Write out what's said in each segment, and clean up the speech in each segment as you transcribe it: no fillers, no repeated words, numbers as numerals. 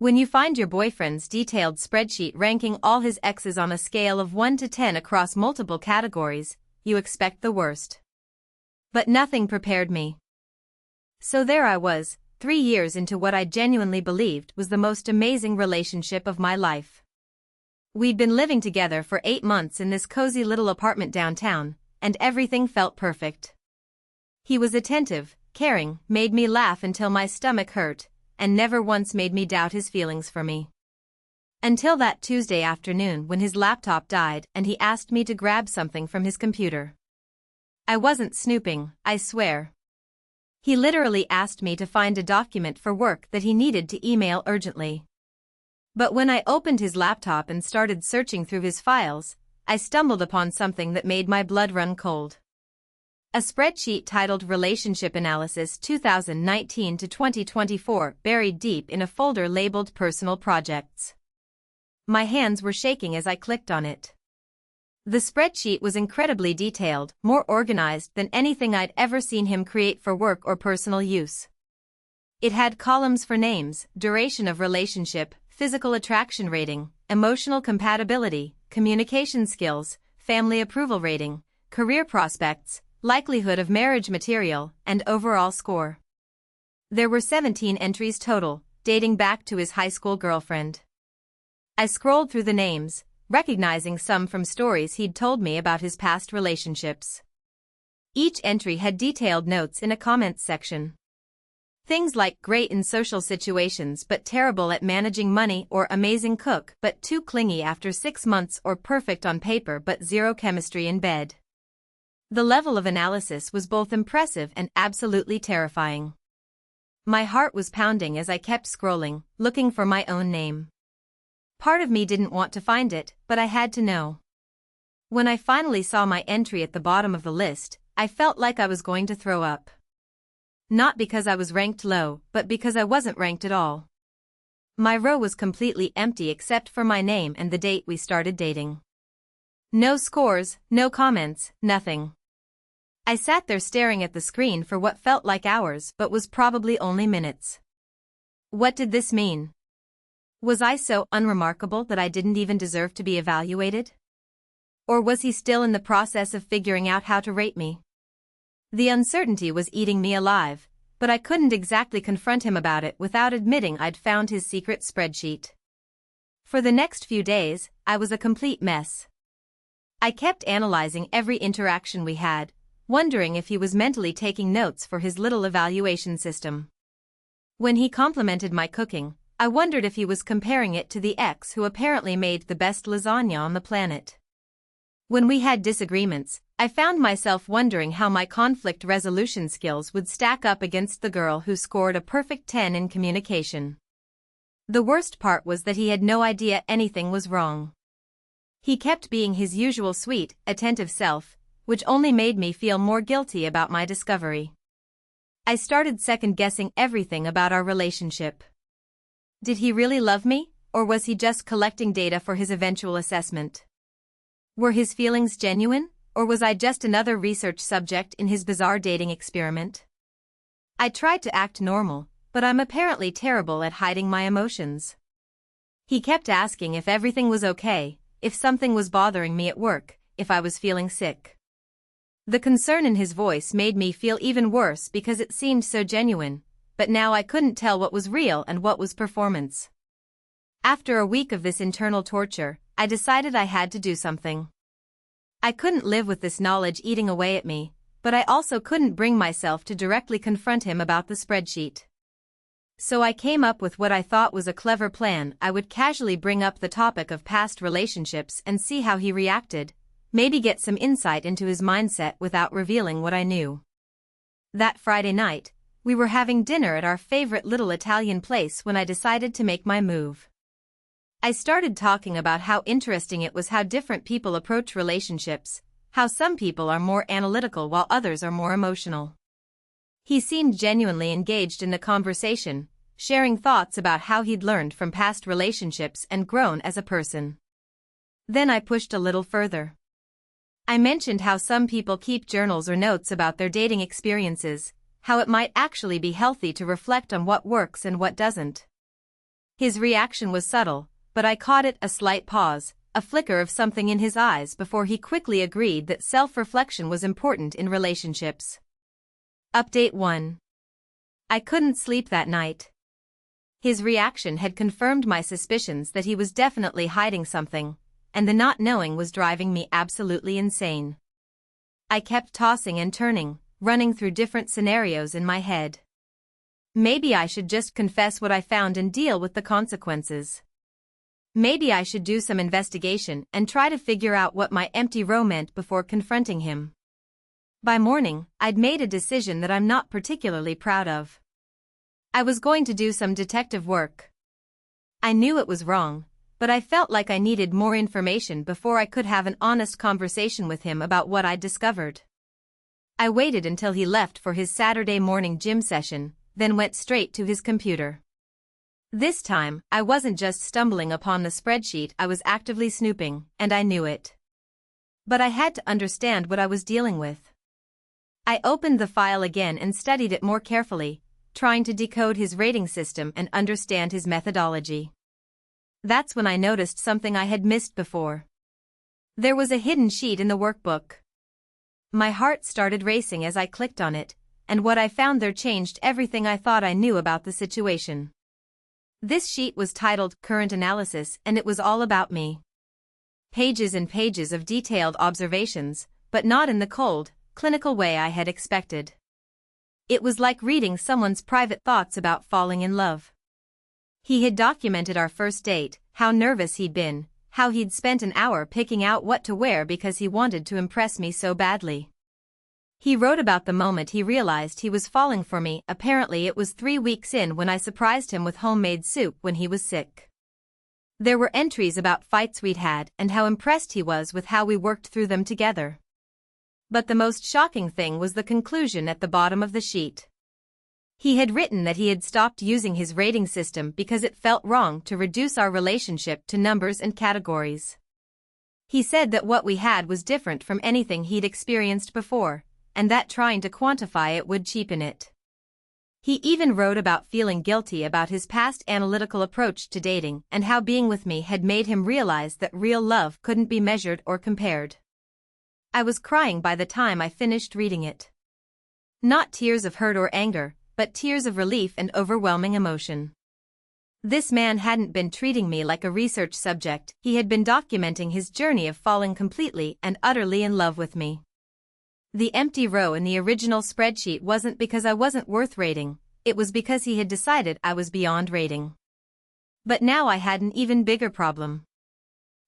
When you find your boyfriend's detailed spreadsheet ranking all his exes on a scale of 1 to 10 across multiple categories, you expect the worst. But nothing prepared me. So there I was, 3 years into what I genuinely believed was the most amazing relationship of my life. We'd been living together for 8 months in this cozy little apartment downtown, and everything felt perfect. He was attentive, caring, made me laugh until my stomach hurt, and never once made me doubt his feelings for me. Until that Tuesday afternoon when his laptop died and he asked me to grab something from his computer. I wasn't snooping, I swear. He literally asked me to find a document for work that he needed to email urgently. But when I opened his laptop and started searching through his files, I stumbled upon something that made my blood run cold. A spreadsheet titled Relationship Analysis 2019 to 2024 buried deep in a folder labeled Personal Projects. My hands were shaking as I clicked on it. The spreadsheet was incredibly detailed, more organized than anything I'd ever seen him create for work or personal use. It had columns for names, duration of relationship, physical attraction rating, emotional compatibility, communication skills, family approval rating, career prospects, likelihood of marriage material, and overall score. There were 17 entries total, dating back to his high school girlfriend. I scrolled through the names, recognizing some from stories he'd told me about his past relationships. Each entry had detailed notes in a comments section. Things like great in social situations but terrible at managing money, or amazing cook but too clingy after 6 months, or perfect on paper but zero chemistry in bed. The level of analysis was both impressive and absolutely terrifying. My heart was pounding as I kept scrolling, looking for my own name. Part of me didn't want to find it, but I had to know. When I finally saw my entry at the bottom of the list, I felt like I was going to throw up. Not because I was ranked low, but because I wasn't ranked at all. My row was completely empty except for my name and the date we started dating. No scores, no comments, nothing. I sat there staring at the screen for what felt like hours but was probably only minutes. What did this mean? Was I so unremarkable that I didn't even deserve to be evaluated? Or was he still in the process of figuring out how to rate me? The uncertainty was eating me alive, but I couldn't exactly confront him about it without admitting I'd found his secret spreadsheet. For the next few days, I was a complete mess. I kept analyzing every interaction we had, wondering if he was mentally taking notes for his little evaluation system. When he complimented my cooking, I wondered if he was comparing it to the ex who apparently made the best lasagna on the planet. When we had disagreements, I found myself wondering how my conflict resolution skills would stack up against the girl who scored a perfect 10 in communication. The worst part was that he had no idea anything was wrong. He kept being his usual sweet, attentive self, which only made me feel more guilty about my discovery. I started second-guessing everything about our relationship. Did he really love me, or was he just collecting data for his eventual assessment? Were his feelings genuine, or was I just another research subject in his bizarre dating experiment? I tried to act normal, but I'm apparently terrible at hiding my emotions. He kept asking if everything was okay, if something was bothering me at work, if I was feeling sick. The concern in his voice made me feel even worse because it seemed so genuine, but now I couldn't tell what was real and what was performance. After a week of this internal torture, I decided I had to do something. I couldn't live with this knowledge eating away at me, but I also couldn't bring myself to directly confront him about the spreadsheet. So I came up with what I thought was a clever plan. I would casually bring up the topic of past relationships and see how he reacted, maybe get some insight into his mindset without revealing what I knew. That Friday night, we were having dinner at our favorite little Italian place when I decided to make my move. I started talking about how interesting it was how different people approach relationships, how some people are more analytical while others are more emotional. He seemed genuinely engaged in the conversation, sharing thoughts about how he'd learned from past relationships and grown as a person. Then I pushed a little further. I mentioned how some people keep journals or notes about their dating experiences, how it might actually be healthy to reflect on what works and what doesn't. His reaction was subtle, but I caught it: a slight pause, a flicker of something in his eyes before he quickly agreed that self-reflection was important in relationships. Update 1. I couldn't sleep that night. His reaction had confirmed my suspicions that he was definitely hiding something, and the not knowing was driving me absolutely insane. I kept tossing and turning, running through different scenarios in my head. Maybe I should just confess what I found and deal with the consequences. Maybe I should do some investigation and try to figure out what my empty row meant before confronting him. By morning, I'd made a decision that I'm not particularly proud of. I was going to do some detective work. I knew it was wrong, but I felt like I needed more information before I could have an honest conversation with him about what I'd discovered. I waited until he left for his Saturday morning gym session, then went straight to his computer. This time, I wasn't just stumbling upon the spreadsheet, I was actively snooping, and I knew it. But I had to understand what I was dealing with. I opened the file again and studied it more carefully, trying to decode his rating system and understand his methodology. That's when I noticed something I had missed before. There was a hidden sheet in the workbook. My heart started racing as I clicked on it, and what I found there changed everything I thought I knew about the situation. This sheet was titled Current Analysis, and it was all about me. Pages and pages of detailed observations, but not in the cold, clinical way I had expected. It was like reading someone's private thoughts about falling in love. He had documented our first date, how nervous he'd been, how he'd spent an hour picking out what to wear because he wanted to impress me so badly. He wrote about the moment he realized he was falling for me. Apparently it was 3 weeks in when I surprised him with homemade soup when he was sick. There were entries about fights we'd had and how impressed he was with how we worked through them together. But the most shocking thing was the conclusion at the bottom of the sheet. He had written that he had stopped using his rating system because it felt wrong to reduce our relationship to numbers and categories. He said that what we had was different from anything he'd experienced before, and that trying to quantify it would cheapen it. He even wrote about feeling guilty about his past analytical approach to dating and how being with me had made him realize that real love couldn't be measured or compared. I was crying by the time I finished reading it. Not tears of hurt or anger, but tears of relief and overwhelming emotion. This man hadn't been treating me like a research subject, he had been documenting his journey of falling completely and utterly in love with me. The empty row in the original spreadsheet wasn't because I wasn't worth rating, it was because he had decided I was beyond rating. But now I had an even bigger problem.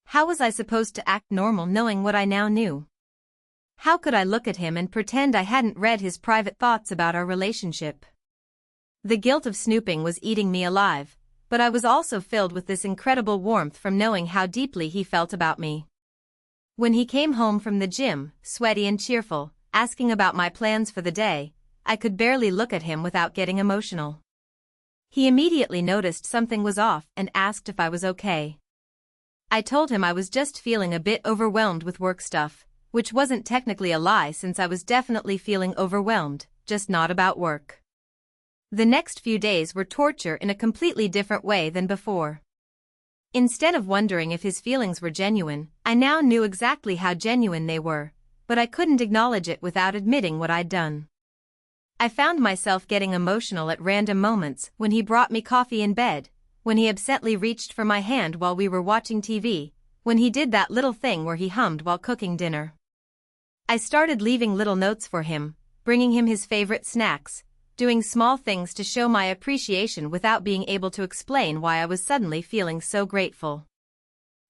How was I supposed to act normal knowing what I now knew? How could I look at him and pretend I hadn't read his private thoughts about our relationship? The guilt of snooping was eating me alive, but I was also filled with this incredible warmth from knowing how deeply he felt about me. When he came home from the gym, sweaty and cheerful, asking about my plans for the day, I could barely look at him without getting emotional. He immediately noticed something was off and asked if I was okay. I told him I was just feeling a bit overwhelmed with work stuff, which wasn't technically a lie since I was definitely feeling overwhelmed, just not about work. The next few days were torture in a completely different way than before. Instead of wondering if his feelings were genuine, I now knew exactly how genuine they were, but I couldn't acknowledge it without admitting what I'd done. I found myself getting emotional at random moments when he brought me coffee in bed, when he absently reached for my hand while we were watching TV, when he did that little thing where he hummed while cooking dinner. I started leaving little notes for him, bringing him his favorite snacks, doing small things to show my appreciation without being able to explain why I was suddenly feeling so grateful.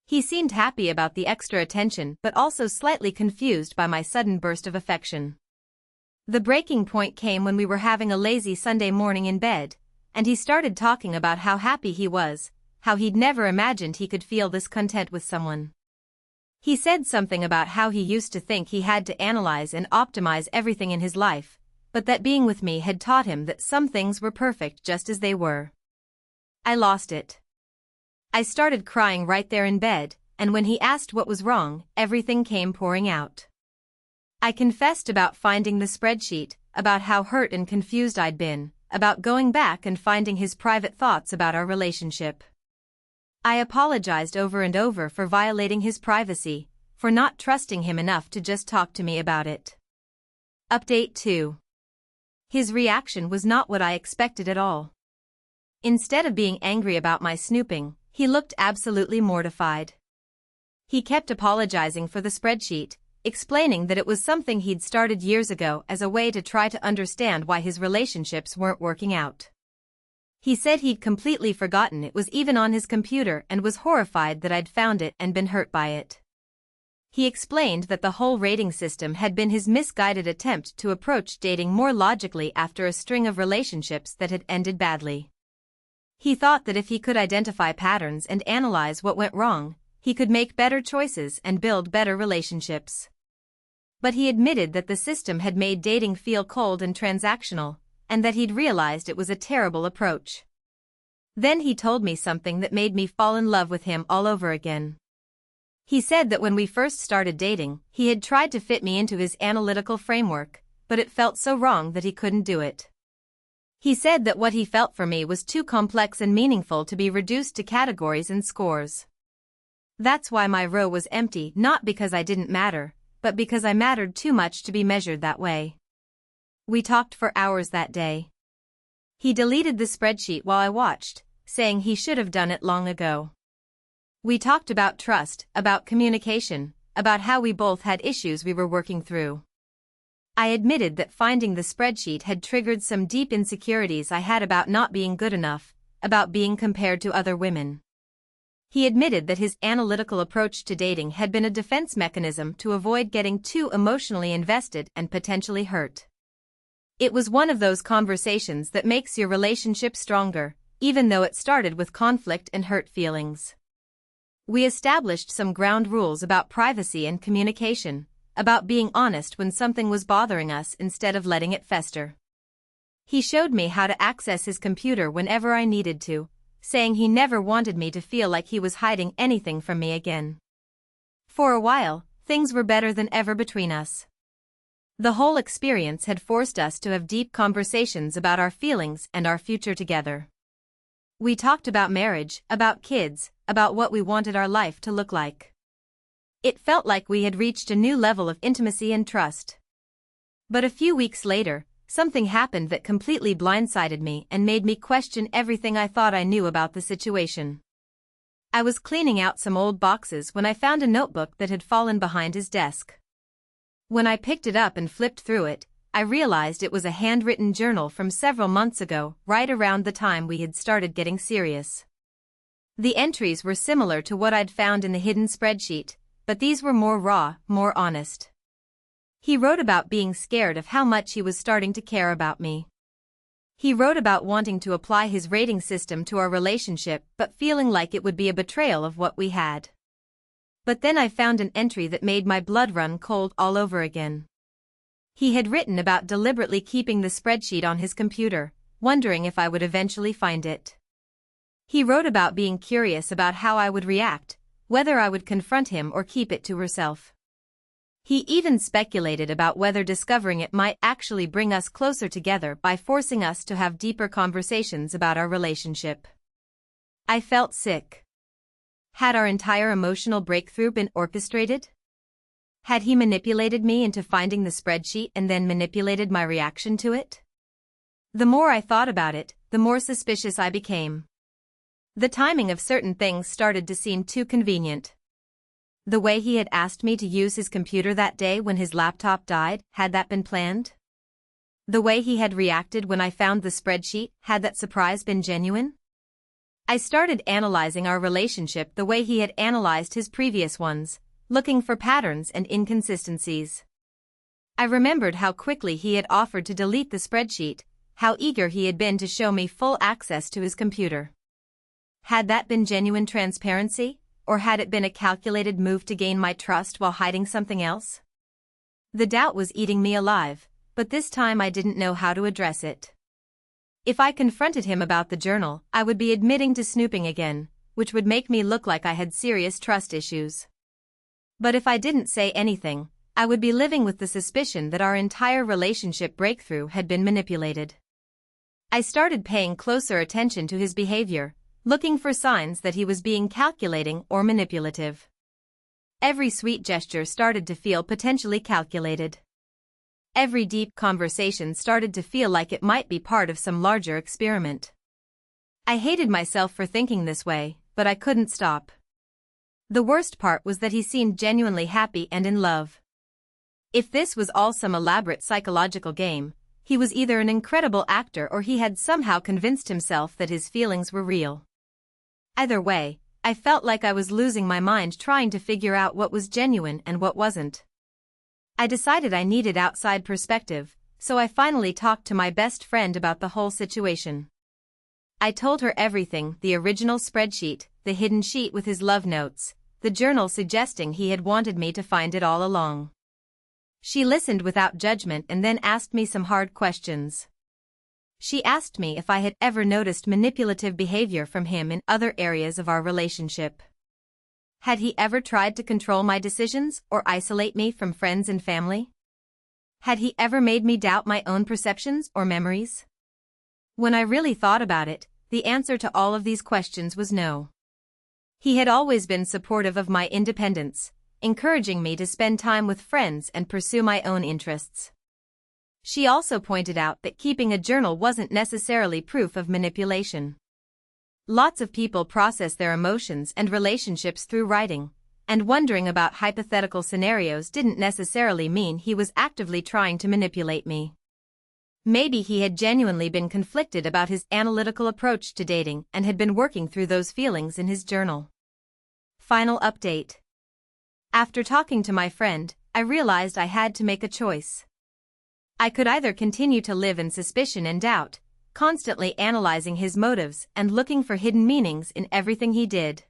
He seemed happy about the extra attention but also slightly confused by my sudden burst of affection. The breaking point came when we were having a lazy Sunday morning in bed, and he started talking about how happy he was, how he'd never imagined he could feel this content with someone. He said something about how he used to think he had to analyze and optimize everything in his life, but that being with me had taught him that some things were perfect just as they were. I lost it. I started crying right there in bed, and when he asked what was wrong, everything came pouring out. I confessed about finding the spreadsheet, about how hurt and confused I'd been, about going back and finding his private thoughts about our relationship. I apologized over and over for violating his privacy, for not trusting him enough to just talk to me about it. Update 2. His reaction was not what I expected at all. Instead of being angry about my snooping, he looked absolutely mortified. He kept apologizing for the spreadsheet, explaining that it was something he'd started years ago as a way to try to understand why his relationships weren't working out. He said he'd completely forgotten it was even on his computer and was horrified that I'd found it and been hurt by it. He explained that the whole rating system had been his misguided attempt to approach dating more logically after a string of relationships that had ended badly. He thought that if he could identify patterns and analyze what went wrong, he could make better choices and build better relationships. But he admitted that the system had made dating feel cold and transactional, and that he'd realized it was a terrible approach. Then he told me something that made me fall in love with him all over again. He said that when we first started dating, he had tried to fit me into his analytical framework, but it felt so wrong that he couldn't do it. He said that what he felt for me was too complex and meaningful to be reduced to categories and scores. That's why my row was empty, not because I didn't matter, but because I mattered too much to be measured that way. We talked for hours that day. He deleted the spreadsheet while I watched, saying he should have done it long ago. We talked about trust, about communication, about how we both had issues we were working through. I admitted that finding the spreadsheet had triggered some deep insecurities I had about not being good enough, about being compared to other women. He admitted that his analytical approach to dating had been a defense mechanism to avoid getting too emotionally invested and potentially hurt. It was one of those conversations that makes your relationship stronger, even though it started with conflict and hurt feelings. We established some ground rules about privacy and communication, about being honest when something was bothering us instead of letting it fester. He showed me how to access his computer whenever I needed to, saying he never wanted me to feel like he was hiding anything from me again. For a while, things were better than ever between us. The whole experience had forced us to have deep conversations about our feelings and our future together. We talked about marriage, about kids, about what we wanted our life to look like. It felt like we had reached a new level of intimacy and trust. But a few weeks later, something happened that completely blindsided me and made me question everything I thought I knew about the situation. I was cleaning out some old boxes when I found a notebook that had fallen behind his desk. When I picked it up and flipped through it, I realized it was a handwritten journal from several months ago, right around the time we had started getting serious. The entries were similar to what I'd found in the hidden spreadsheet, but these were more raw, more honest. He wrote about being scared of how much he was starting to care about me. He wrote about wanting to apply his rating system to our relationship but feeling like it would be a betrayal of what we had. But then I found an entry that made my blood run cold all over again. He had written about deliberately keeping the spreadsheet on his computer, wondering if I would eventually find it. He wrote about being curious about how I would react, whether I would confront him or keep it to herself. He even speculated about whether discovering it might actually bring us closer together by forcing us to have deeper conversations about our relationship. I felt sick. Had our entire emotional breakthrough been orchestrated? Had he manipulated me into finding the spreadsheet and then manipulated my reaction to it? The more I thought about it, the more suspicious I became. The timing of certain things started to seem too convenient. The way he had asked me to use his computer that day when his laptop died, had that been planned? The way he had reacted when I found the spreadsheet, had that surprise been genuine? I started analyzing our relationship the way he had analyzed his previous ones, looking for patterns and inconsistencies. I remembered how quickly he had offered to delete the spreadsheet, how eager he had been to show me full access to his computer. Had that been genuine transparency, or had it been a calculated move to gain my trust while hiding something else? The doubt was eating me alive, but this time I didn't know how to address it. If I confronted him about the journal, I would be admitting to snooping again, which would make me look like I had serious trust issues. But if I didn't say anything, I would be living with the suspicion that our entire relationship breakthrough had been manipulated. I started paying closer attention to his behavior, looking for signs that he was being calculating or manipulative. Every sweet gesture started to feel potentially calculated. Every deep conversation started to feel like it might be part of some larger experiment. I hated myself for thinking this way, but I couldn't stop. The worst part was that he seemed genuinely happy and in love. If this was all some elaborate psychological game, he was either an incredible actor or he had somehow convinced himself that his feelings were real. Either way, I felt like I was losing my mind trying to figure out what was genuine and what wasn't. I decided I needed outside perspective, so I finally talked to my best friend about the whole situation. I told her everything: the original spreadsheet, the hidden sheet with his love notes, the journal suggesting he had wanted me to find it all along. She listened without judgment and then asked me some hard questions. She asked me if I had ever noticed manipulative behavior from him in other areas of our relationship. Had he ever tried to control my decisions or isolate me from friends and family? Had he ever made me doubt my own perceptions or memories? When I really thought about it, the answer to all of these questions was no. He had always been supportive of my independence, encouraging me to spend time with friends and pursue my own interests. She also pointed out that keeping a journal wasn't necessarily proof of manipulation. Lots of people process their emotions and relationships through writing, and wondering about hypothetical scenarios didn't necessarily mean he was actively trying to manipulate me. Maybe he had genuinely been conflicted about his analytical approach to dating and had been working through those feelings in his journal. Final update. After talking to my friend, I realized I had to make a choice. I could either continue to live in suspicion and doubt, constantly analyzing his motives and looking for hidden meanings in everything he did.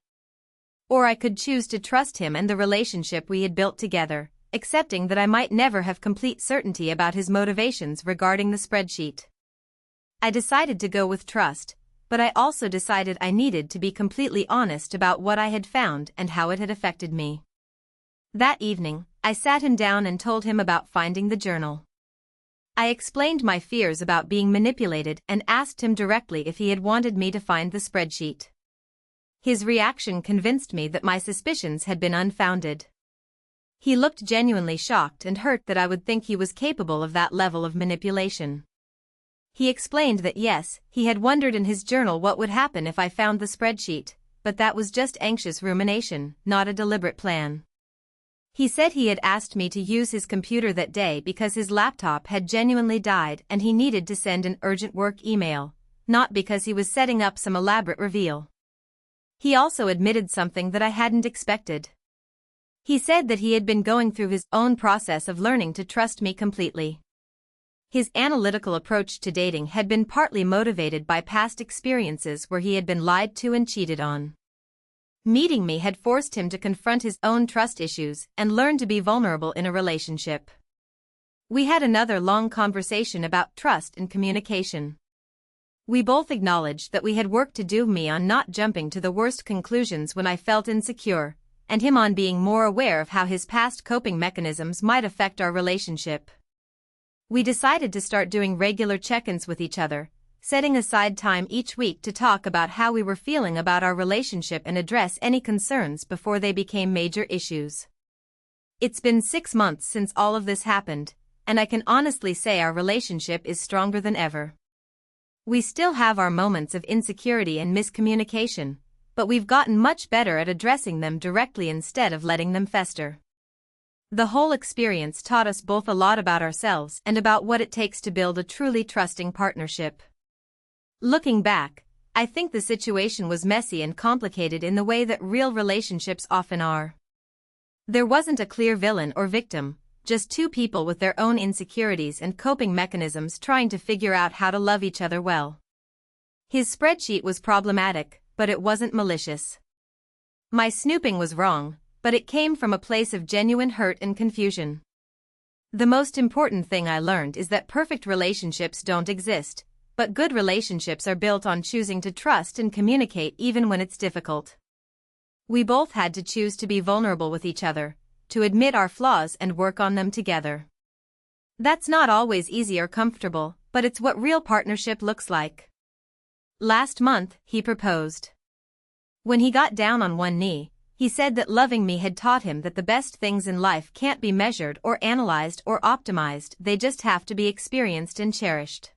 Or I could choose to trust him and the relationship we had built together, accepting that I might never have complete certainty about his motivations regarding the spreadsheet. I decided to go with trust, but I also decided I needed to be completely honest about what I had found and how it had affected me. That evening, I sat him down and told him about finding the journal. I explained my fears about being manipulated and asked him directly if he had wanted me to find the spreadsheet. His reaction convinced me that my suspicions had been unfounded. He looked genuinely shocked and hurt that I would think he was capable of that level of manipulation. He explained that yes, he had wondered in his journal what would happen if I found the spreadsheet, but that was just anxious rumination, not a deliberate plan. He said he had asked me to use his computer that day because his laptop had genuinely died and he needed to send an urgent work email, not because he was setting up some elaborate reveal. He also admitted something that I hadn't expected. He said that he had been going through his own process of learning to trust me completely. His analytical approach to dating had been partly motivated by past experiences where he had been lied to and cheated on. Meeting me had forced him to confront his own trust issues and learn to be vulnerable in a relationship. We had another long conversation about trust and communication. We both acknowledged that we had work to do, me on not jumping to the worst conclusions when I felt insecure, and him on being more aware of how his past coping mechanisms might affect our relationship. We decided to start doing regular check-ins with each other, setting aside time each week to talk about how we were feeling about our relationship and address any concerns before they became major issues. It's been 6 months since all of this happened, and I can honestly say our relationship is stronger than ever. We still have our moments of insecurity and miscommunication, but we've gotten much better at addressing them directly instead of letting them fester. The whole experience taught us both a lot about ourselves and about what it takes to build a truly trusting partnership. Looking back, I think the situation was messy and complicated in the way that real relationships often are. There wasn't a clear villain or victim, just two people with their own insecurities and coping mechanisms trying to figure out how to love each other well. His spreadsheet was problematic, but it wasn't malicious. My snooping was wrong, but it came from a place of genuine hurt and confusion. The most important thing I learned is that perfect relationships don't exist, but good relationships are built on choosing to trust and communicate even when it's difficult. We both had to choose to be vulnerable with each other, to admit our flaws and work on them together. That's not always easy or comfortable, But it's what real partnership looks like. Last month, he proposed. When he got down on one knee, he said that loving me had taught him that the best things in life can't be measured or analyzed or optimized, they just have to be experienced and cherished.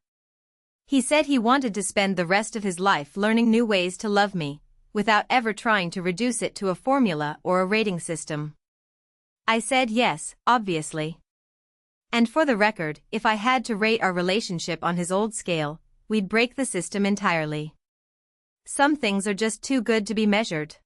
He said he wanted to spend the rest of his life learning new ways to love me, without ever trying to reduce it to a formula or a rating system. I said yes, obviously. And for the record, if I had to rate our relationship on his old scale, we'd break the system entirely. Some things are just too good to be measured.